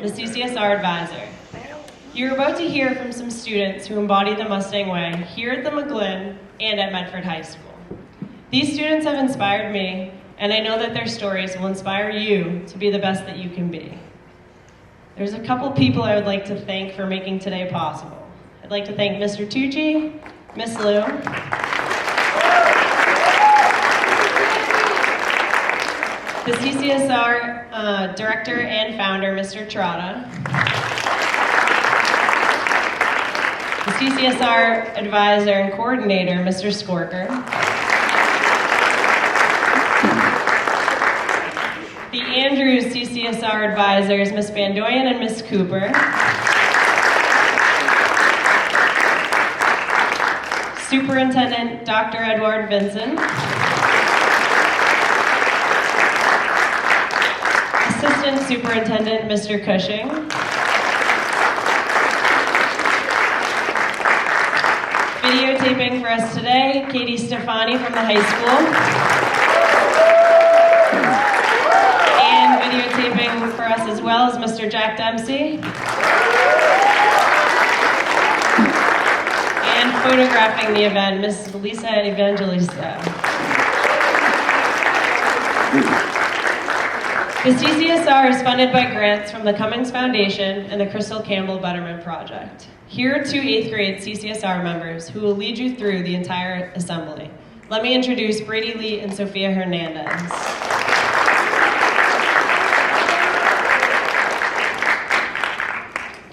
CCSR advisor. You're about to hear from some students who embody the Mustang Way here at the McGlynn and at Medford High School. These students have inspired me, and I know that their stories will inspire you to be the best that you can be. There's a couple people I would like to thank for making today possible. I'd like to thank Mr. Tucci, Miss Lou, the CCSR director and founder, Mr. Trotta, the CCSR advisor and coordinator, Mr. Skorker, the Andrews CCSR advisors, Ms. Bandoyan and Ms. Cooper, Superintendent Dr. Edward Vincent, Assistant Superintendent Mr. Cushing, videotaping for us today, Katie Stefani from the high school, and videotaping for us as well as Mr. Jack Dempsey, and photographing the event, Ms. Lisa Evangelista. The CCSR is funded by grants from the Cummings Foundation and the Krystle Campbell Betterment Project. Here are two 8th grade CCSR members who will lead you through the entire assembly. Let me introduce Brady Lee and Sophia Hernandez.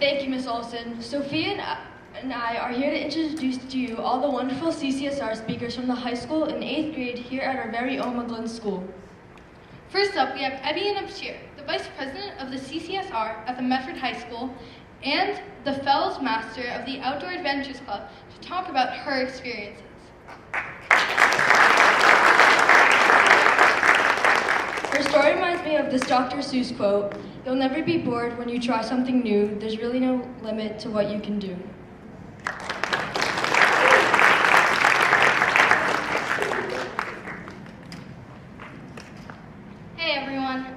Thank you, Ms. Olson. Sophia and I are here to introduce to you all the wonderful CCSR speakers from the high school in 8th grade here at our very own McGlynn School. First up, we have Evie Abshir, the Vice President of the CCSR at the Medford High School and the Fellows Master of the Outdoor Adventures Club, to talk about her experiences. Her story reminds me of this Dr. Seuss quote, "You'll never be bored when you try something new. There's really no limit to what you can do."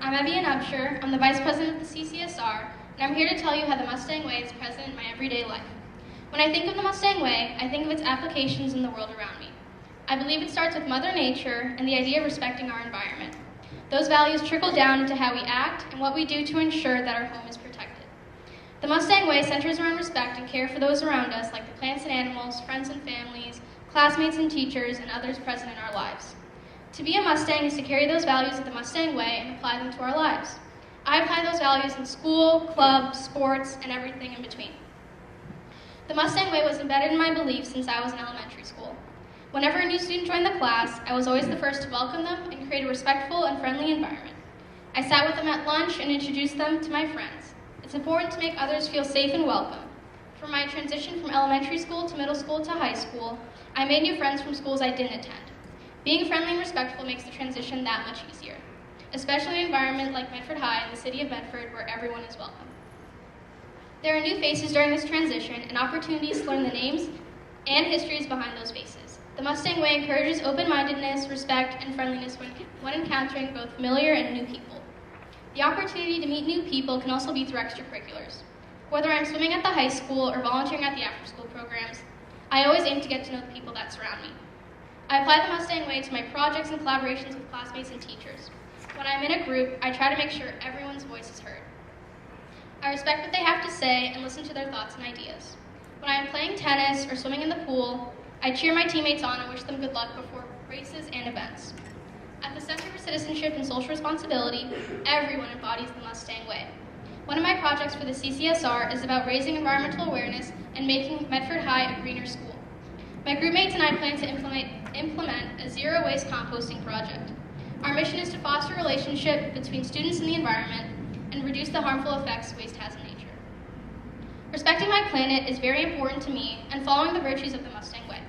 I'm Evie Abshir. I'm the Vice President of the CCSR, and I'm here to tell you how the Mustang Way is present in my everyday life. When I think of the Mustang Way, I think of its applications in the world around me. I believe it starts with Mother Nature and the idea of respecting our environment. Those values trickle down into how we act and what we do to ensure that our home is protected. The Mustang Way centers around respect and care for those around us, like the plants and animals, friends and families, classmates and teachers, and others present in our lives. To be a Mustang is to carry those values of the Mustang Way and apply them to our lives. I apply those values in school, club, sports, and everything in between. The Mustang Way was embedded in my beliefs since I was in elementary school. Whenever a new student joined the class, I was always the first to welcome them and create a respectful and friendly environment. I sat with them at lunch and introduced them to my friends. It's important to make others feel safe and welcome. For my transition from elementary school to middle school to high school, I made new friends from schools I didn't attend. Being friendly and respectful makes the transition that much easier, especially in an environment like Medford High in the city of Medford where everyone is welcome. There are new faces during this transition and opportunities to learn the names and histories behind those faces. The Mustang Way encourages open-mindedness, respect, and friendliness when encountering both familiar and new people. The opportunity to meet new people can also be through extracurriculars. Whether I'm swimming at the high school or volunteering at the after-school programs, I always aim to get to know the people that surround me. I apply the Mustang Way to my projects and collaborations with classmates and teachers. When I'm in a group, I try to make sure everyone's voice is heard. I respect what they have to say and listen to their thoughts and ideas. When I am playing tennis or swimming in the pool, I cheer my teammates on and wish them good luck before races and events. At the Center for Citizenship and Social Responsibility, everyone embodies the Mustang Way. One of my projects for the CCSR is about raising environmental awareness and making Medford High a greener school. My groupmates and I plan to implement a zero-waste composting project. Our mission is to foster a relationship between students and the environment and reduce the harmful effects waste has in nature. Respecting my planet is very important to me and following the virtues of the Mustang Way.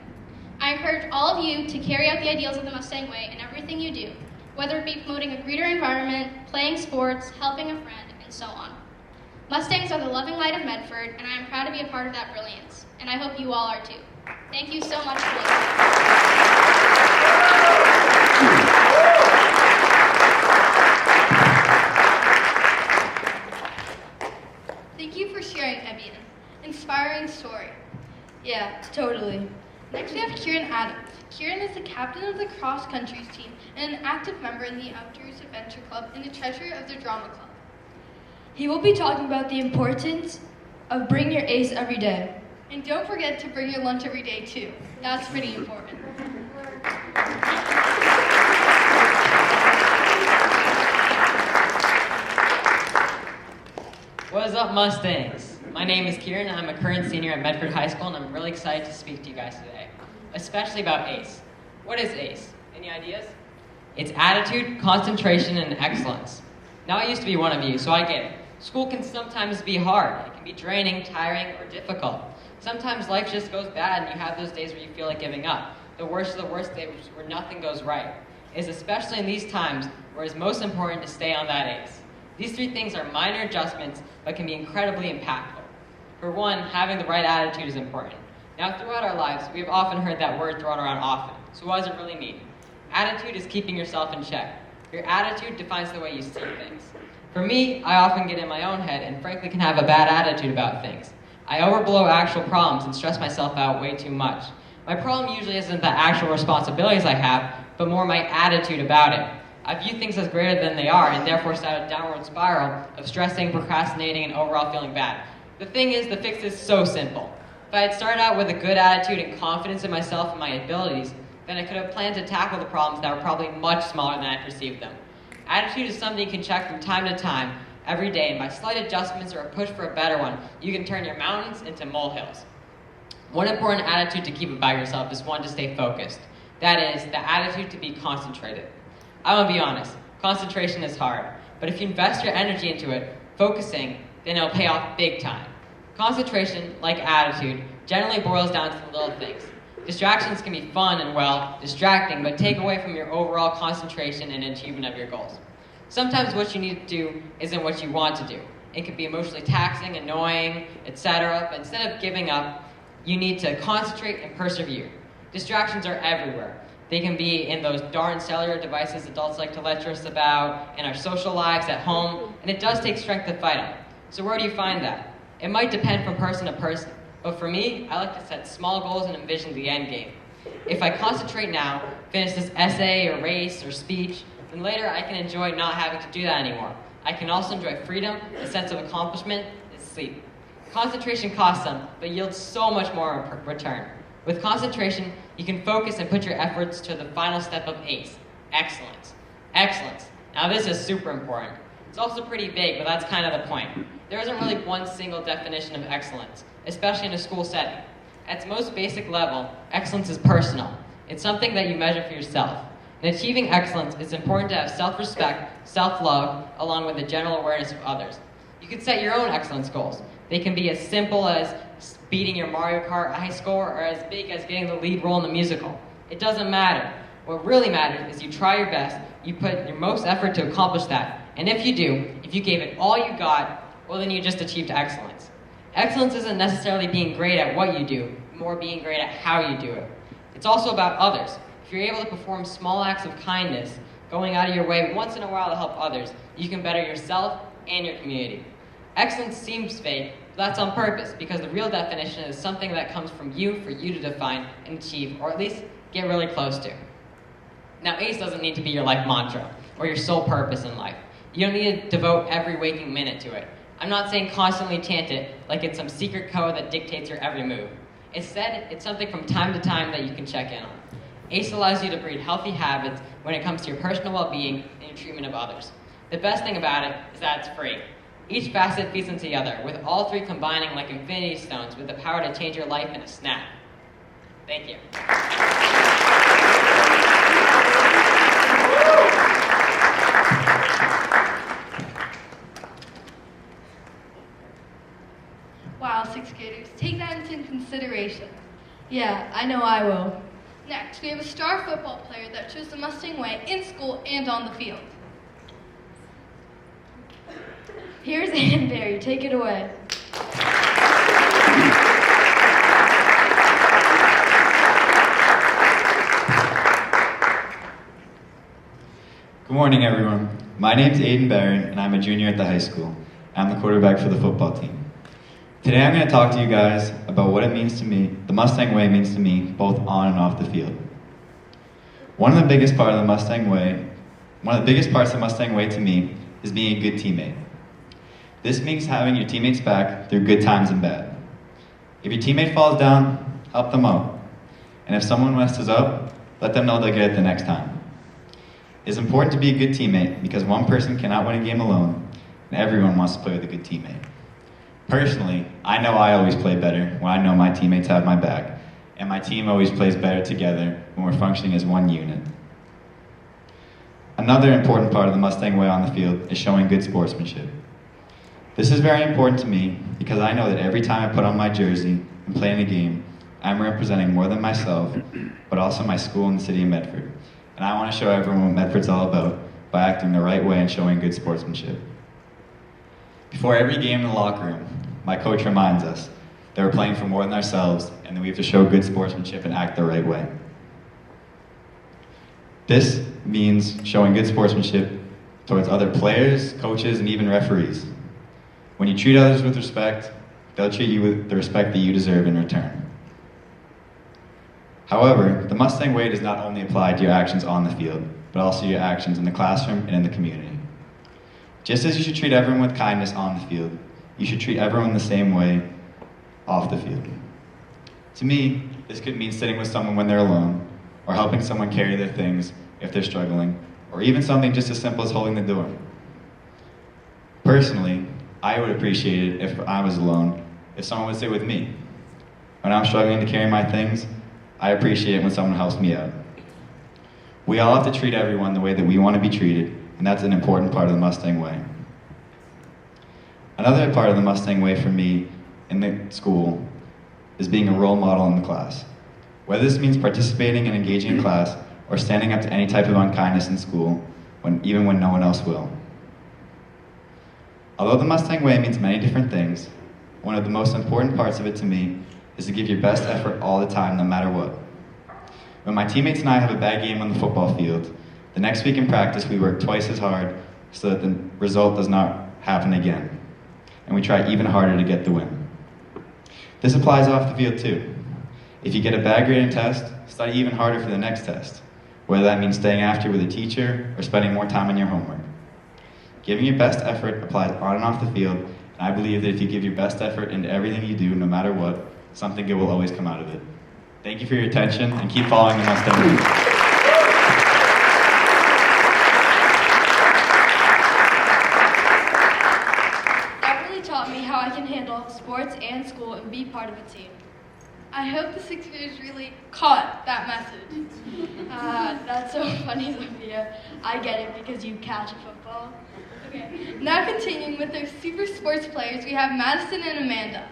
I encourage all of you to carry out the ideals of the Mustang Way in everything you do, whether it be promoting a greener environment, playing sports, helping a friend, and so on. Mustangs are the loving light of Medford, and I am proud to be a part of that brilliance, and I hope you all are too. Thank you so much for listening. Adams. Kieran is the captain of the cross-country team and an active member in the Outdoors Adventure Club and the treasurer of the Drama Club. He will be talking about the importance of bring your ace every day. And don't forget to bring your lunch every day too. That's pretty important. What is up, Mustangs? My name is Kieran, and I'm a current senior at Medford High School, and I'm really excited to speak to you guys today, especially about ACE. What is ACE? Any ideas? It's attitude, concentration, and excellence. Now, I used to be one of you, so I get it. School can sometimes be hard. It can be draining, tiring, or difficult. Sometimes life just goes bad, and you have those days where you feel like giving up. The worst of the worst days where nothing goes right. It's especially in these times where it's most important to stay on that ACE. These three things are minor adjustments, but can be incredibly impactful. For one, having the right attitude is important. Now, throughout our lives, we have often heard that word thrown around often. So what does it really mean? Attitude is keeping yourself in check. Your attitude defines the way you see things. For me, I often get in my own head and frankly can have a bad attitude about things. I overblow actual problems and stress myself out way too much. My problem usually isn't the actual responsibilities I have, but more my attitude about it. I view things as greater than they are and therefore start a downward spiral of stressing, procrastinating, and overall feeling bad. The thing is, the fix is so simple. If I had started out with a good attitude and confidence in myself and my abilities, then I could have planned to tackle the problems that were probably much smaller than I perceived them. Attitude is something you can check from time to time, every day, and by slight adjustments or a push for a better one, you can turn your mountains into molehills. One important attitude to keep about yourself is one to stay focused. That is, the attitude to be concentrated. I want to be honest, concentration is hard, but if you invest your energy into it, focusing, then it'll pay off big time. Concentration, like attitude, generally boils down to the little things. Distractions can be fun and, well, distracting, but take away from your overall concentration and achievement of your goals. Sometimes what you need to do isn't what you want to do. It can be emotionally taxing, annoying, etc., but instead of giving up, you need to concentrate and persevere. Distractions are everywhere. They can be in those darn cellular devices adults like to lecture us about, in our social lives, at home, and it does take strength to fight them. So where do you find that? It might depend from person to person, but for me, I like to set small goals and envision the end game. If I concentrate now, finish this essay or race or speech, then later I can enjoy not having to do that anymore. I can also enjoy freedom, a sense of accomplishment, and sleep. Concentration costs some, but yields so much more in return. With concentration, you can focus and put your efforts to the final step of ACE, excellence. Excellence. Now this is super important. It's also pretty vague, but that's kind of the point. There isn't really one single definition of excellence, especially in a school setting. At its most basic level, excellence is personal. It's something that you measure for yourself. In achieving excellence, it's important to have self-respect, self-love, along with a general awareness of others. You can set your own excellence goals. They can be as simple as beating your Mario Kart high score or as big as getting the lead role in the musical. It doesn't matter. What really matters is you try your best, you put your most effort to accomplish that. And if you do, if you gave it all you got, well then you just achieved excellence. Excellence isn't necessarily being great at what you do, more being great at how you do it. It's also about others. If you're able to perform small acts of kindness, going out of your way once in a while to help others, you can better yourself and your community. Excellence seems fake, but that's on purpose, because the real definition is something that comes from you for you to define and achieve, or at least get really close to. Now, ACE doesn't need to be your life mantra, or your sole purpose in life. You don't need to devote every waking minute to it. I'm not saying constantly chant it like it's some secret code that dictates your every move. Instead, it's something from time to time that you can check in on. ACE allows you to breed healthy habits when it comes to your personal well-being and your treatment of others. The best thing about it is that it's free. Each facet feeds into the other, with all three combining like infinity stones with the power to change your life in a snap. Thank you. Wow, sixth graders, take that into consideration. Yeah, I know I will. Next, we have a star football player that chose the Mustang Way in school and on the field. Here's Ann Barry, take it away. Good morning, everyone. My name's Aiden Barron, and I'm a junior at the high school. I'm the quarterback for the football team. Today I'm going to talk to you guys about what it means to me, the Mustang Way means to me, both on and off the field. One of the biggest parts of the Mustang Way to me is being a good teammate. This means having your teammates back through good times and bad. If your teammate falls down, help them out. And if someone messes up, let them know they'll get it the next time. It's important to be a good teammate because one person cannot win a game alone, and everyone wants to play with a good teammate. Personally, I know I always play better when I know my teammates have my back, and my team always plays better together when we're functioning as one unit. Another important part of the Mustang Way on the field is showing good sportsmanship. This is very important to me because I know that every time I put on my jersey and play in a game, I'm representing more than myself, but also my school and the city of Medford. And I want to show everyone what Medford's all about by acting the right way and showing good sportsmanship. Before every game in the locker room, my coach reminds us that we're playing for more than ourselves and that we have to show good sportsmanship and act the right way. This means showing good sportsmanship towards other players, coaches, and even referees. When you treat others with respect, they'll treat you with the respect that you deserve in return. However, the Mustang Way does not only apply to your actions on the field, but also your actions in the classroom and in the community. Just as you should treat everyone with kindness on the field, you should treat everyone the same way off the field. To me, this could mean sitting with someone when they're alone, or helping someone carry their things if they're struggling, or even something just as simple as holding the door. Personally, I would appreciate it if I was alone, if someone would sit with me. When I'm struggling to carry my things, I appreciate it when someone helps me out. We all have to treat everyone the way that we want to be treated, and that's an important part of the Mustang Way. Another part of the Mustang Way for me in the school is being a role model in the class. Whether this means participating and engaging in class, or standing up to any type of unkindness in school, even when no one else will. Although the Mustang Way means many different things, one of the most important parts of it to me is to give your best effort all the time, no matter what. When my teammates and I have a bad game on the football field, the next week in practice we work twice as hard so that the result does not happen again. And we try even harder to get the win. This applies off the field too. If you get a bad grade in a test, study even harder for the next test, whether that means staying after with a teacher or spending more time on your homework. Giving your best effort applies on and off the field, and I believe that if you give your best effort into everything you do, no matter what, something good will always come out of it. Thank you for your attention, and keep following the Mustang Way. That really taught me how I can handle sports and school and be part of a team. I hope the sixth graders really caught that message. That's so funny, Sophia. I get it because you catch a football. Okay, now continuing with our super sports players, we have Madison and Amanda.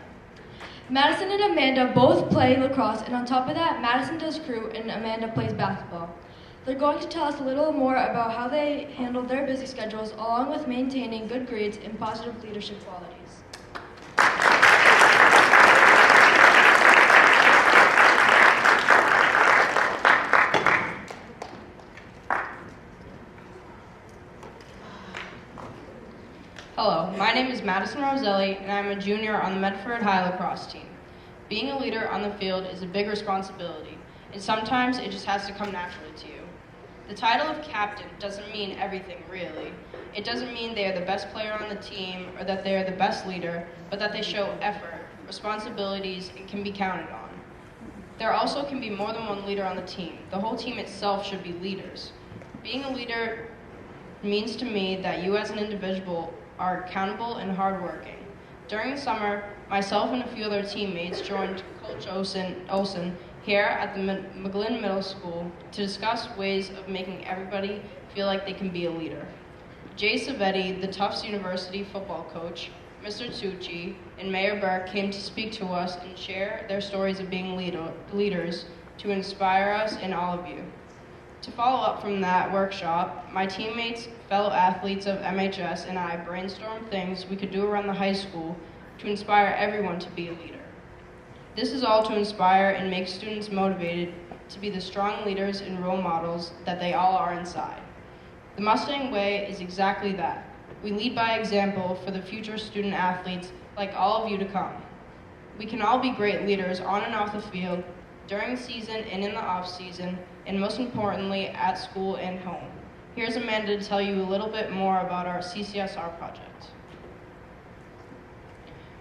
Madison and Amanda both play lacrosse, and on top of that, Madison does crew and Amanda plays basketball. They're going to tell us a little more about how they handle their busy schedules, along with maintaining good grades and positive leadership qualities. Hello, my name is Madison Roselli, and I'm a junior on the Medford High lacrosse team. Being a leader on the field is a big responsibility, and sometimes it just has to come naturally to you. The title of captain doesn't mean everything, really. It doesn't mean they are the best player on the team or that they are the best leader, but that they show effort, responsibilities, and can be counted on. There also can be more than one leader on the team. The whole team itself should be leaders. Being a leader means to me that you as an individual are accountable and hardworking. During the summer, myself and a few other teammates joined Coach Olson here at the McGlynn Middle School to discuss ways of making everybody feel like they can be a leader. Jay Savetti, the Tufts University football coach, Mr. Tucci, and Mayor Burke came to speak to us and share their stories of being leaders to inspire us and all of you. To follow up from that workshop, my teammates, fellow athletes of MHS, and I brainstormed things we could do around the high school to inspire everyone to be a leader. This is all to inspire and make students motivated to be the strong leaders and role models that they all are inside. The Mustang Way is exactly that. We lead by example for the future student athletes like all of you to come. We can all be great leaders on and off the field, during the season and in the off season, and most importantly, at school and home. Here's Amanda to tell you a little bit more about our CCSR project.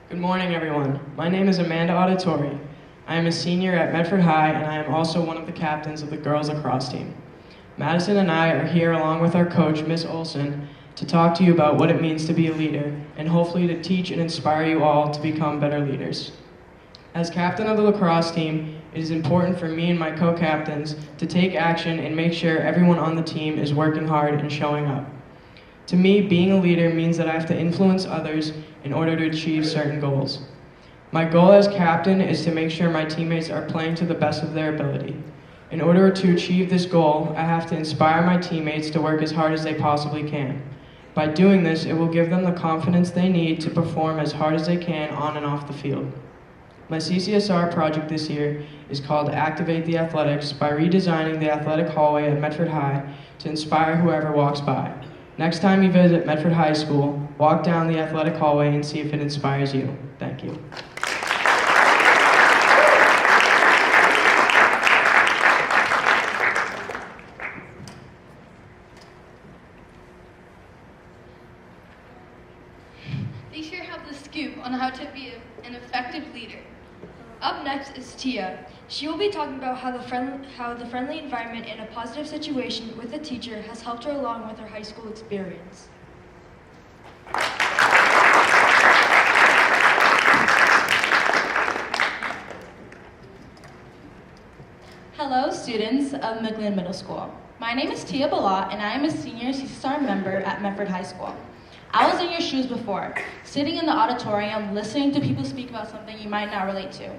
Good morning, everyone. My name is Amanda Auditori. I am a senior at Medford High, and I am also one of the captains of the girls lacrosse team. Madison and I are here along with our coach, Miss Olson, to talk to you about what it means to be a leader, and hopefully to teach and inspire you all to become better leaders. As captain of the lacrosse team, it is important for me and my co-captains to take action and make sure everyone on the team is working hard and showing up. To me, being a leader means that I have to influence others in order to achieve certain goals. My goal as captain is to make sure my teammates are playing to the best of their ability. In order to achieve this goal, I have to inspire my teammates to work as hard as they possibly can. By doing this, it will give them the confidence they need to perform as hard as they can on and off the field. My CCSR project this year is called Activate the Athletics by redesigning the athletic hallway at Medford High to inspire whoever walks by. Next time you visit Medford High School, walk down the athletic hallway and see if it inspires you. Thank you. They sure have the scoop on how to be an effective leader. Up next is Tia. She will be talking about how the friendly environment in a positive situation with a teacher has helped her along with her high school experience. Hello, students of McGlynn Middle School. My name is Tia Balat, and I am a senior CCSR member at Medford High School. I was in your shoes before, sitting in the auditorium, listening to people speak about something you might not relate to.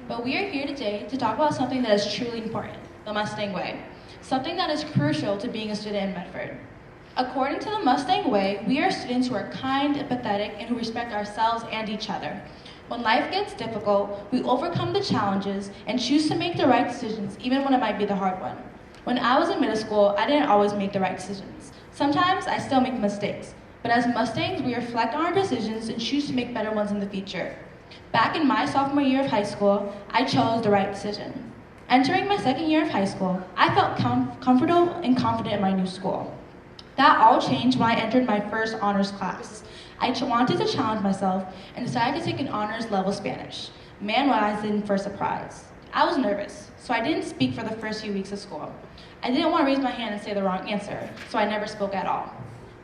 But we are here today to talk about something that is truly important, the Mustang Way, something that is crucial to being a student in Medford. According to the Mustang Way, we are students who are kind, empathetic, and who respect ourselves and each other. When life gets difficult, we overcome the challenges and choose to make the right decisions, even when it might be the hard one. When I was in middle school, I didn't always make the right decisions. Sometimes I still make mistakes. But as Mustangs, we reflect on our decisions and choose to make better ones in the future. Back in my sophomore year of high school, I chose the right decision. Entering my second year of high school, I felt comfortable and confident in my new school. That all changed when I entered my first honors class. I wanted to challenge myself and decided to take an honors level Spanish. Man, was I in for a surprise. I was nervous, so I didn't speak for the first few weeks of school. I didn't want to raise my hand and say the wrong answer, so I never spoke at all.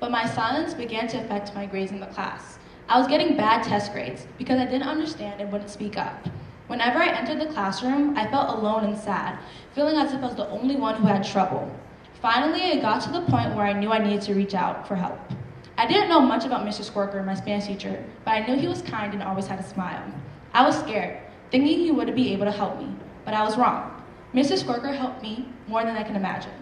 But my silence began to affect my grades in the class. I was getting bad test grades because I didn't understand and wouldn't speak up. Whenever I entered the classroom, I felt alone and sad, feeling as if I was the only one who had trouble. Finally, I got to the point where I knew I needed to reach out for help. I didn't know much about Mr. Squirker, my Spanish teacher, but I knew he was kind and always had a smile. I was scared, thinking he wouldn't be able to help me, but I was wrong. Mr. Squirker helped me more than I can imagine.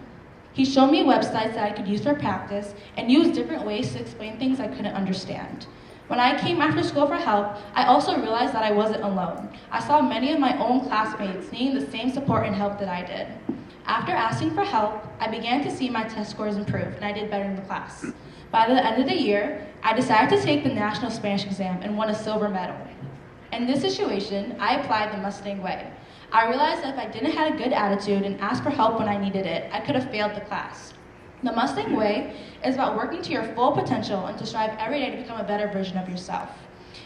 He showed me websites that I could use for practice and used different ways to explain things I couldn't understand. When I came after school for help, I also realized that I wasn't alone. I saw many of my own classmates needing the same support and help that I did. After asking for help, I began to see my test scores improve, and I did better in the class. By the end of the year, I decided to take the National Spanish exam and won a silver medal. In this situation, I applied the Mustang Way. I realized that if I didn't have a good attitude and asked for help when I needed it, I could have failed the class. The Mustang Way is about working to your full potential and to strive every day to become a better version of yourself.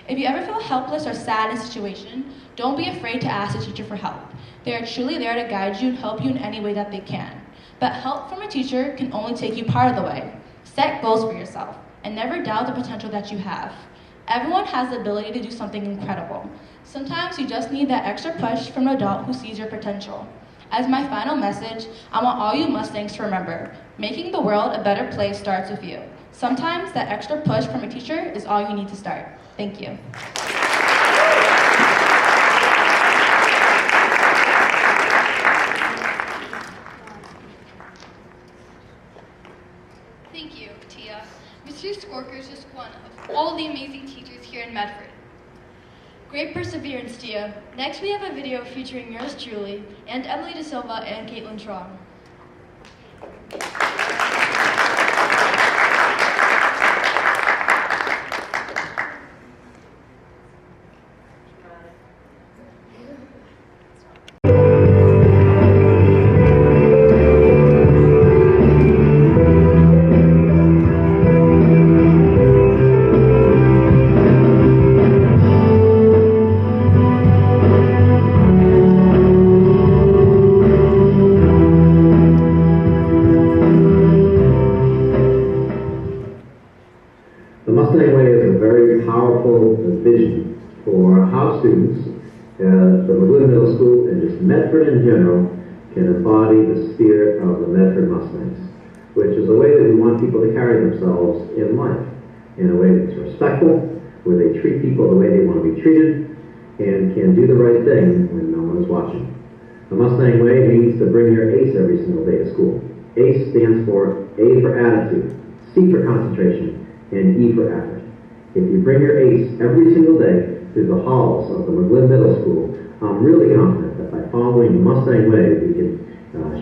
If you ever feel helpless or sad in a situation, don't be afraid to ask a teacher for help. They are truly there to guide you and help you in any way that they can. But help from a teacher can only take you part of the way. Set goals for yourself and never doubt the potential that you have. Everyone has the ability to do something incredible. Sometimes you just need that extra push from an adult who sees your potential. As my final message, I want all you Mustangs to remember, making the world a better place starts with you. Sometimes that extra push from a teacher is all you need to start. Thank you. Thank you, Tia. Mr. Squirker is just one of all the amazing teachers here in Medford. Great perseverance, Tia. Next, we have a video featuring yours truly, and Emily De Silva and Caitlin Trong. students at the McGlynn Middle School and just Medford in general can embody the spirit of the Medford Mustangs, which is the way that we want people to carry themselves in life, in a way that's respectful, where they treat people the way they want to be treated, and can do the right thing when no one is watching. The Mustang Way means to bring your ACE every single day to school. ACE stands for A for attitude, C for concentration, and E for effort. If you bring your ACE every single day through the halls of the McGlynn Middle School, I'm really confident that by following the Mustang Way, we can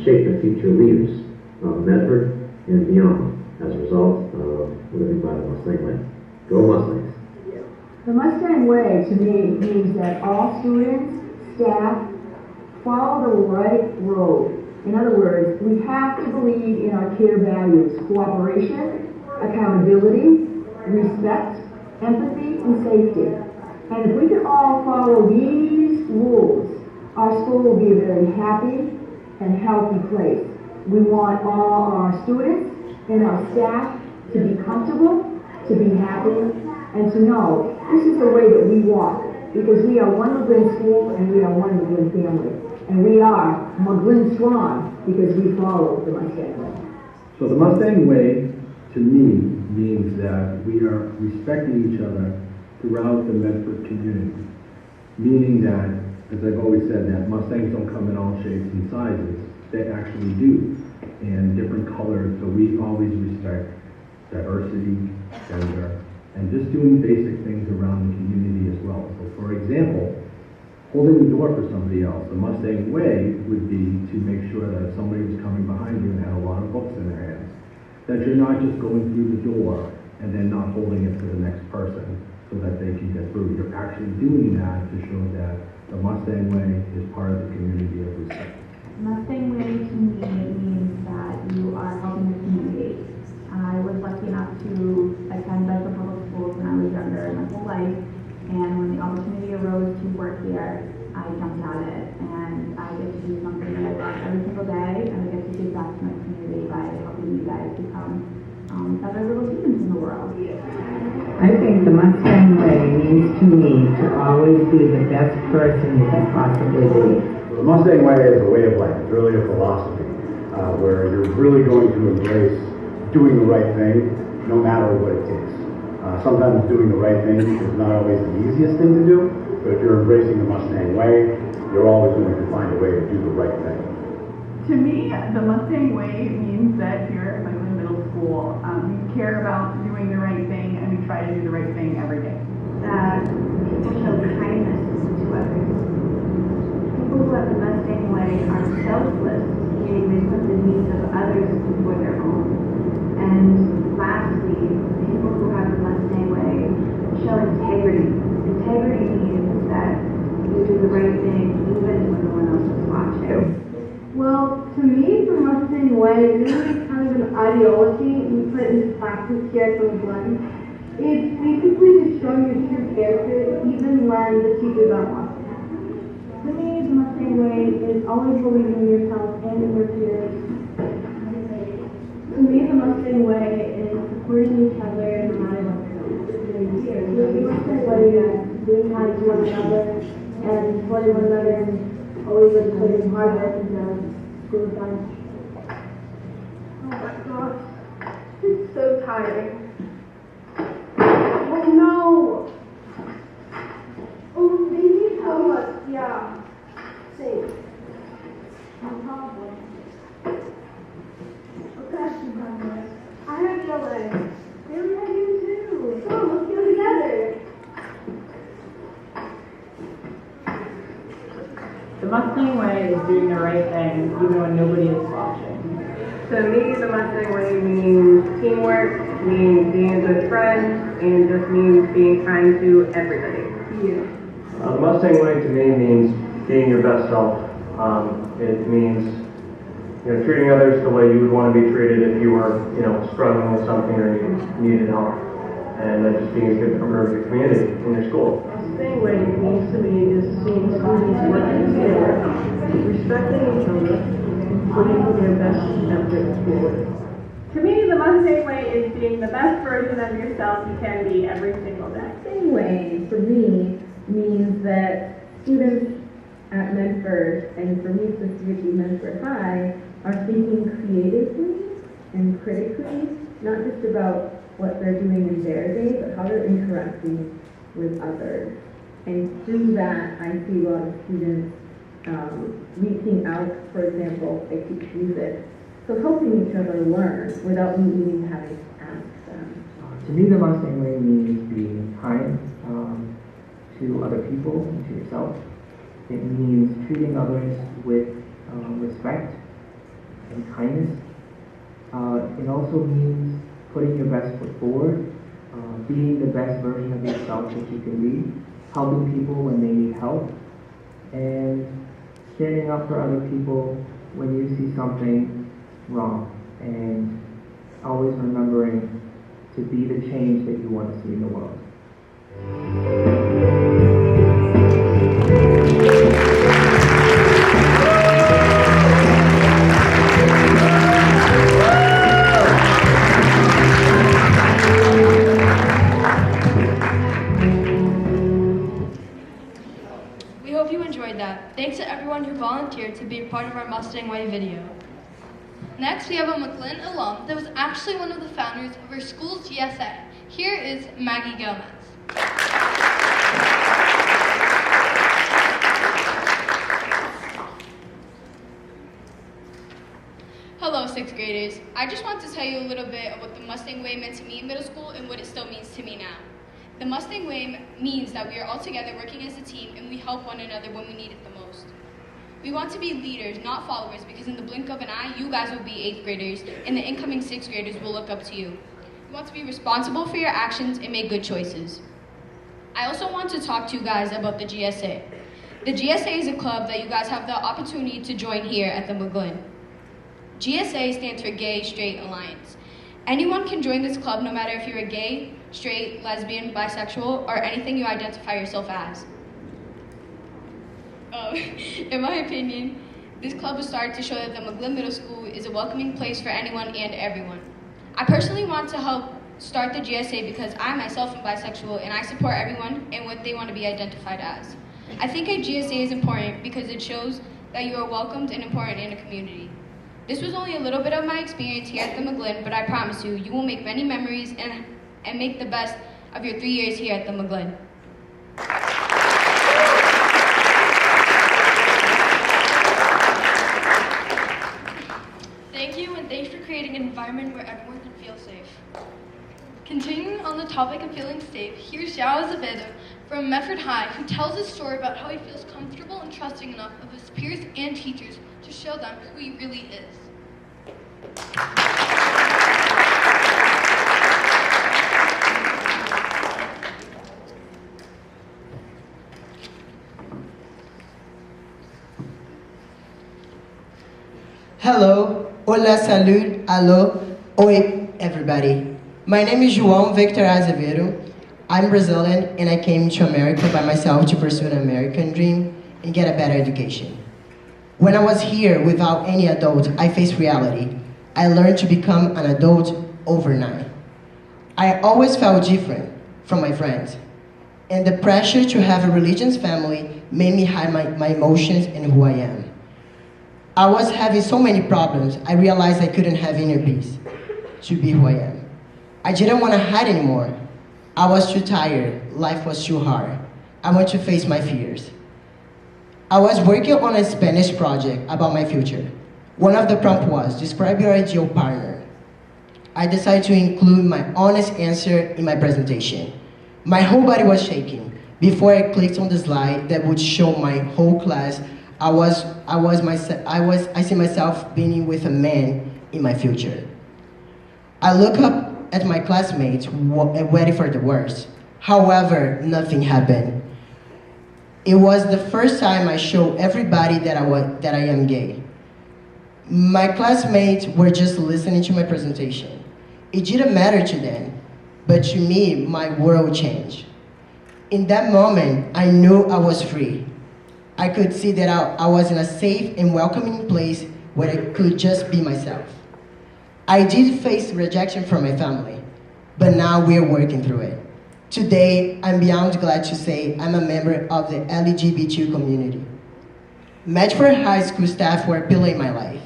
shape the future leaders of Medford and beyond as a result of living by the Mustang Way. Go Mustangs! The Mustang Way, to me, means that all students, staff, follow the right road. In other words, we have to believe in our core values: cooperation, accountability, respect, empathy, and safety. And if we can all follow these rules, our school will be a very happy and healthy place. We want all our students and our staff to be comfortable, to be happy, and to know this is the way that we walk, because we are one McGlynn school and we are one McGlynn family. And we are McGlynn strong because we follow the Mustang Way. So the Mustang Way, to me, means that we are respecting each other throughout the Medford community. Meaning that, as I've always said, that Mustangs don't come in all shapes and sizes. They actually do, and different colors. So we always respect diversity, gender, and just doing basic things around the community as well. So for example, holding the door for somebody else. The Mustang Way would be to make sure that if somebody was coming behind you and had a lot of books in their hands, that you're not just going through the door and then not holding it for the next person so that they can get through. You're actually doing that to show that the Mustang Way is part of the community of respect. Mustang Way to me means that you are helping the community. I was lucky enough to attend Bedford Public Schools when I was younger my whole life, and when the opportunity arose to work here, I jumped at it, and I get to do something that I love every single day, and I get to give back to my community by helping you guys become better little humans in the world. I think the Mustang Way means to me to always be the best person you can possibly be. The Mustang Way is a way of life. It's really a philosophy where you're really going to embrace doing the right thing no matter what it takes. Sometimes doing the right thing is not always the easiest thing to do, but if you're embracing the Mustang Way, you're always going to find a way to do the right thing. To me, the Mustang Way means that here at McGlynn Middle School, we care about doing the right thing, and we try to do the right thing every day. That people show kindness to others. People who have the Mustang Way are selfless, meaning they put the needs of others before their own. And lastly, people who have the Mustang Way show integrity. Integrity means that you do the right thing even when no one else is watching. Well, to me, the Mustang Way is really kind of an ideology we put into practice here at the McGlynn. It's basically just showing your true character even when the teachers aren't watching. To me, the Mustang Way is always believing in yourself and in your peers. To me, the Mustang Way is supporting each other no matter what. The Mustang Way is being kind to one another and supporting one another and always putting hard work into school time. Oh my gosh, it's so tiring. Oh no! Oh, they need help us. Yeah. Safe. No problem. I have no legs. Maybe I do too. So let's go together. The Mustang Way is doing the right thing even when nobody is watching. To me, the Mustang Way means teamwork, means being a good friend, and just means being kind to everybody. The Mustang Way to me means being your best self. It means treating others the way you would want to be treated if you were struggling with something or needed help. And just being a good member of your community in your school. The Mustang Way means to me is seeing students working together, respecting each other, and putting their best effort forward. To me, the Mustang Way is being the best version of yourself you can be every single day. Mustang Way, for me, means that students at Medford, and for me specifically Medford High, are thinking creatively and critically, not just about what they're doing in their day, but how they're interacting with others. And through that, I see a lot of students reaching out. For example, they teach music, so helping each other learn without me even having to ask them. To me, the Mustang Way means being kind to other people and to yourself. It means treating others with respect and kindness. It also means putting your best foot forward, being the best version of yourself that you can be, helping people when they need help, and standing up for other people when you see something wrong, and always remembering to be the change that you want to see in the world. We hope you enjoyed that. Thanks to everyone who volunteered to be a part of our Mustang Way video. Next, we have a McGlynn alum that was actually one of the founders of our school's GSA. Here is Maggie Gomez. Hello, 6th graders. I just want to tell you a little bit of what the Mustang Way meant to me in middle school and what it still means to me now. The Mustang Way means that we are all together working as a team and we help one another when we need it the most. We want to be leaders, not followers, because in the blink of an eye, you guys will be 8th graders and the incoming 6th graders will look up to you. You want to be responsible for your actions and make good choices. I also want to talk to you guys about the GSA. The GSA is a club that you guys have the opportunity to join here at the McGlynn. GSA stands for Gay Straight Alliance. Anyone can join this club no matter if you're a gay, straight, lesbian, bisexual, or anything you identify yourself as. In my opinion, this club was started to show that the McGlynn Middle School is a welcoming place for anyone and everyone. I personally want to help start the GSA because I myself am bisexual and I support everyone and what they want to be identified as. I think a GSA is important because it shows that you are welcomed and important in a community. This was only a little bit of my experience here at the McGlynn, but I promise you, you will make many memories and make the best of your 3 years here at the McGlynn. Thank you, and thanks for creating an environment where everyone can feel safe. Continuing on the topic of feeling safe, here's Yao Azevedo from Medford High, who tells a story about how he feels comfortable and trusting enough of his peers and teachers to show them who he really is. Hello, hola, salud, alô, oi, everybody. My name is João Victor Azevedo. I'm Brazilian and I came to America by myself to pursue an American dream and get a better education. When I was here without any adult, I faced reality. I learned to become an adult overnight. I always felt different from my friends, and the pressure to have a religious family made me hide my emotions and who I am. I was having so many problems, I realized I couldn't have inner peace to be who I am. I didn't want to hide anymore. I was too tired, life was too hard. I want to face my fears. I was working on a Spanish project about my future. One of the prompts was, describe your ideal partner. I decided to include my honest answer in my presentation. My whole body was shaking. Before I clicked on the slide that would show my whole class, I see myself being with a man in my future. I look up at my classmates ready for the worst. However, nothing happened. It was the first time I showed everybody that I am gay. My classmates were just listening to my presentation. It didn't matter to them, but to me, my world changed. In that moment, I knew I was free. I could see that I was in a safe and welcoming place where I could just be myself. I did face rejection from my family, but now we're working through it. Today, I'm beyond glad to say I'm a member of the LGBTQ community. Medford High School staff were a pillar in my life,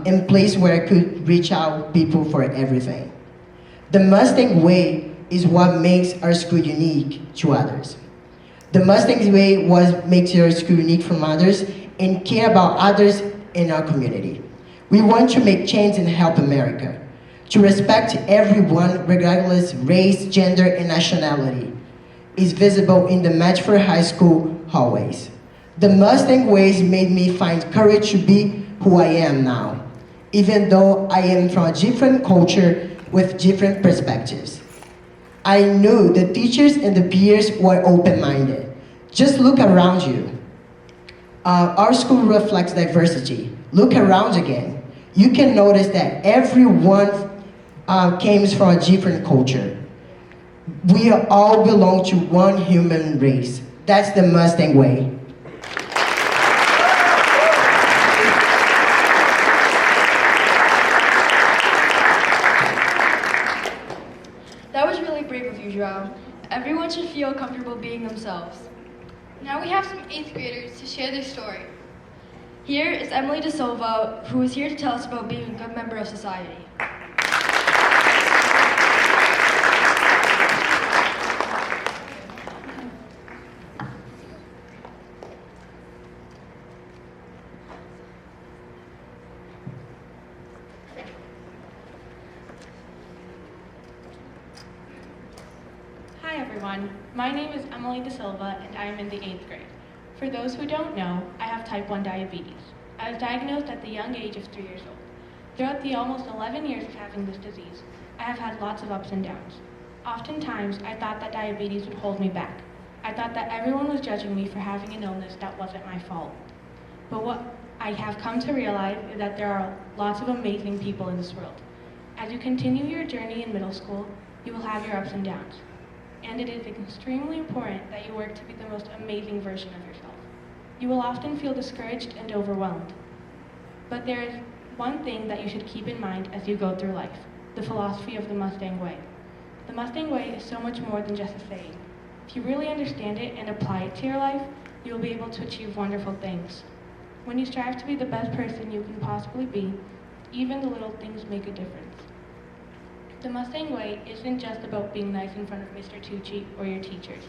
in a place where I could reach out people for everything. The Mustang Way is what makes our school unique to others. The Mustang Way makes our school unique from others and care about others in our community. We want to make change and help America, to respect everyone regardless race, gender, and nationality is visible in the Medford High School hallways. The Mustang Ways made me find courage to be who I am now, even though I am from a different culture with different perspectives. I knew the teachers and the peers were open-minded. Just look around you. Our school reflects diversity. Look around again. You can notice that everyone comes from a different culture. We all belong to one human race. That's the Mustang Way. That was really brave of you, Joao. Everyone should feel comfortable being themselves. Now we have some 8th graders to share their story. Here is Emily De Silva, who is here to tell us about being a good member of society. Hi everyone, my name is Emily De Silva and I am in the 8th grade. For those who don't know, I have type 1 diabetes. I was diagnosed at the young age of 3 years old. Throughout the almost 11 years of having this disease, I have had lots of ups and downs. Oftentimes, I thought that diabetes would hold me back. I thought that everyone was judging me for having an illness that wasn't my fault. But what I have come to realize is that there are lots of amazing people in this world. As you continue your journey in middle school, you will have your ups and downs. And it is extremely important that you work to be the most amazing version of yourself. You will often feel discouraged and overwhelmed. But there is one thing that you should keep in mind as you go through life, the philosophy of the Mustang Way. The Mustang Way is so much more than just a saying. If you really understand it and apply it to your life, you will be able to achieve wonderful things. When you strive to be the best person you can possibly be, even the little things make a difference. The Mustang Way isn't just about being nice in front of Mr. Tucci or your teachers.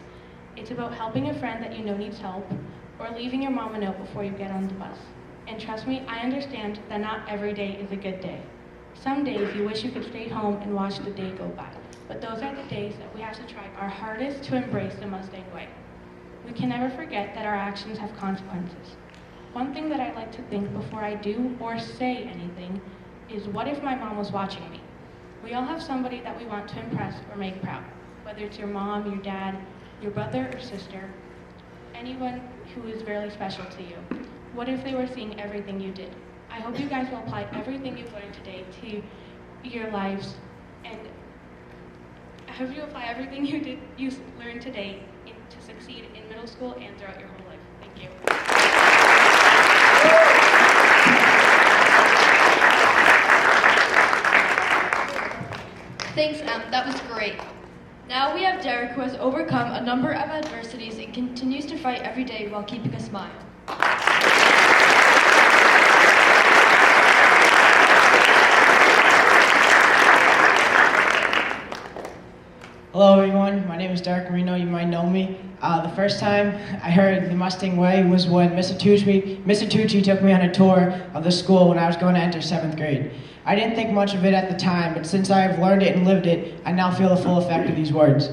It's about helping a friend that you know needs help, or leaving your mom a note before you get on the bus. And trust me, I understand that not every day is a good day. Some days you wish you could stay home and watch the day go by, but those are the days that we have to try our hardest to embrace the Mustang Way. We can never forget that our actions have consequences. One thing that I like to think before I do or say anything is, what if my mom was watching me? We all have somebody that we want to impress or make proud, whether it's your mom, your dad, your brother or sister, anyone who is really special to you. What if they were seeing everything you did? I hope you guys will apply everything you've learned today to your lives, and I hope you apply everything you learned today to succeed in middle school and throughout your whole life. Thank you. Thanks, Em. That was great. Now we have Derek, who has overcome a number of adversities and continues to fight every day while keeping a smile. Hello everyone, my name is Derek Marino, you might know me. The first time I heard the Mustang Way was when Mr. Tucci took me on a tour of the school when I was going to enter 7th grade. I didn't think much of it at the time, but since I have learned it and lived it, I now feel the full effect of these words.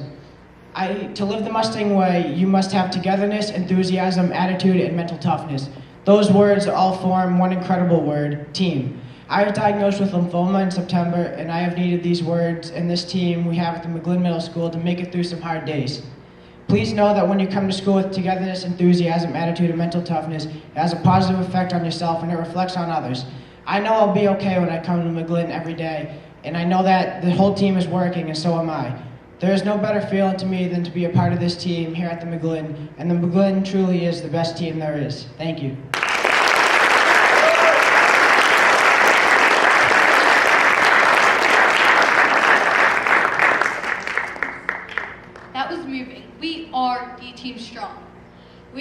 To live the Mustang Way, you must have togetherness, enthusiasm, attitude, and mental toughness. Those words all form one incredible word, team. I was diagnosed with lymphoma in September, and I have needed these words and this team we have at the McGlynn Middle School to make it through some hard days. Please know that when you come to school with togetherness, enthusiasm, attitude, and mental toughness, it has a positive effect on yourself and it reflects on others. I know I'll be okay when I come to McGlynn every day, and I know that the whole team is working, and so am I. There is no better feeling to me than to be a part of this team here at the McGlynn, and the McGlynn truly is the best team there is. Thank you.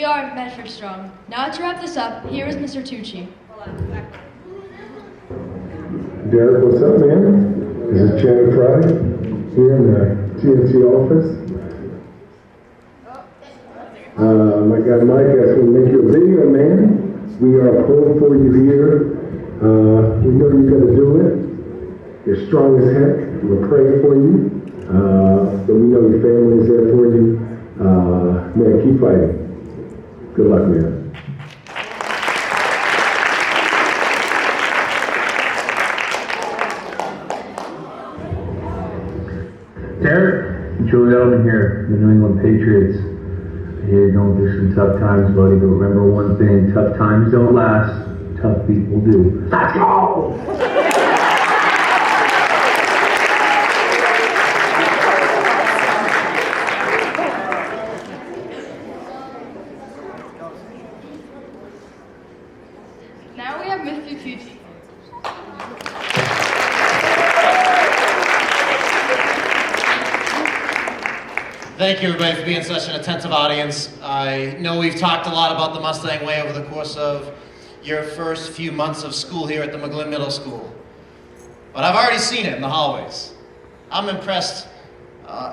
We are Medford Strong. Now to wrap this up, here is Mr. Tucci. Derek, what's up, man? This is Janet Fry here in the TNT office. My guy Mike asked me to make you a video, man. We are pulling for you here. We know you're going to do it. You're strong as heck. We're praying for you. But we know your family is there for you. Man, keep fighting. Good luck, man. Derek, Joey Elman here, the New England Patriots. I hear you're going through some tough times, buddy, but remember one thing, tough times don't last, tough people do. Let's go! Now we have Mr. Tucci. Thank you, everybody, for being such an attentive audience. I know we've talked a lot about the Mustang Way over the course of your first few months of school here at the McGlynn Middle School. But I've already seen it in the hallways. I'm impressed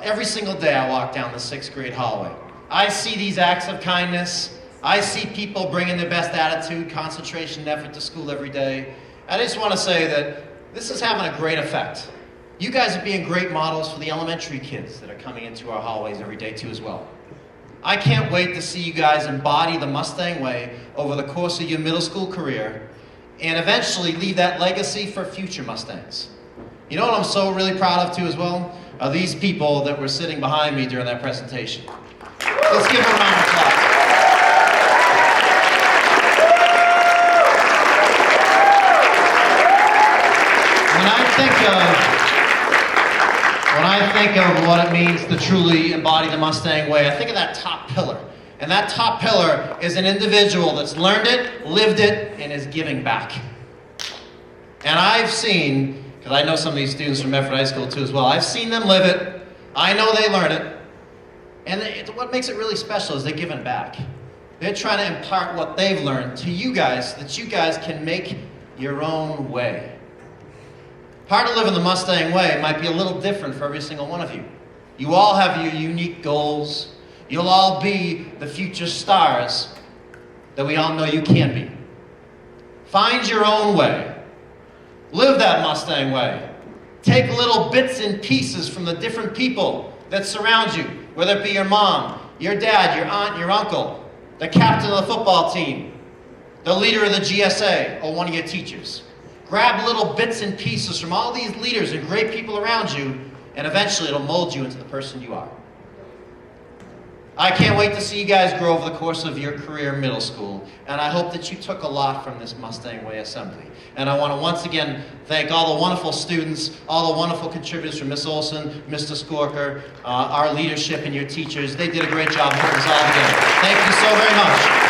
every single day I walk down the 6th grade hallway. I see these acts of kindness. I see people bringing their best attitude, concentration, and effort to school every day. I just want to say that this is having a great effect. You guys are being great models for the elementary kids that are coming into our hallways every day too as well. I can't wait to see you guys embody the Mustang Way over the course of your middle school career and eventually leave that legacy for future Mustangs. You know what I'm so really proud of too as well? Are these people that were sitting behind me during that presentation. Let's give them a round of applause. When I think of what it means to truly embody the Mustang Way, I think of that top pillar. And that top pillar is an individual that's learned it, lived it, and is giving back. And I've seen, because I know some of these students from Medford High School too as well, I've seen them live it, I know they learn it, and what makes it really special is they're giving back. They're trying to impart what they've learned to you guys so that you guys can make your own way. Part of living the Mustang Way might be a little different for every single one of you. You all have your unique goals. You'll all be the future stars that we all know you can be. Find your own way. Live that Mustang Way. Take little bits and pieces from the different people that surround you, whether it be your mom, your dad, your aunt, your uncle, the captain of the football team, the leader of the GSA, or one of your teachers. Grab little bits and pieces from all these leaders and great people around you, and eventually it'll mold you into the person you are. I can't wait to see you guys grow over the course of your career in middle school, and I hope that you took a lot from this Mustang Way Assembly. And I want to once again thank all the wonderful students, all the wonderful contributors from Miss Olson, Mr. Skorker, our leadership and your teachers. They did a great job putting us all together. Thank you so very much.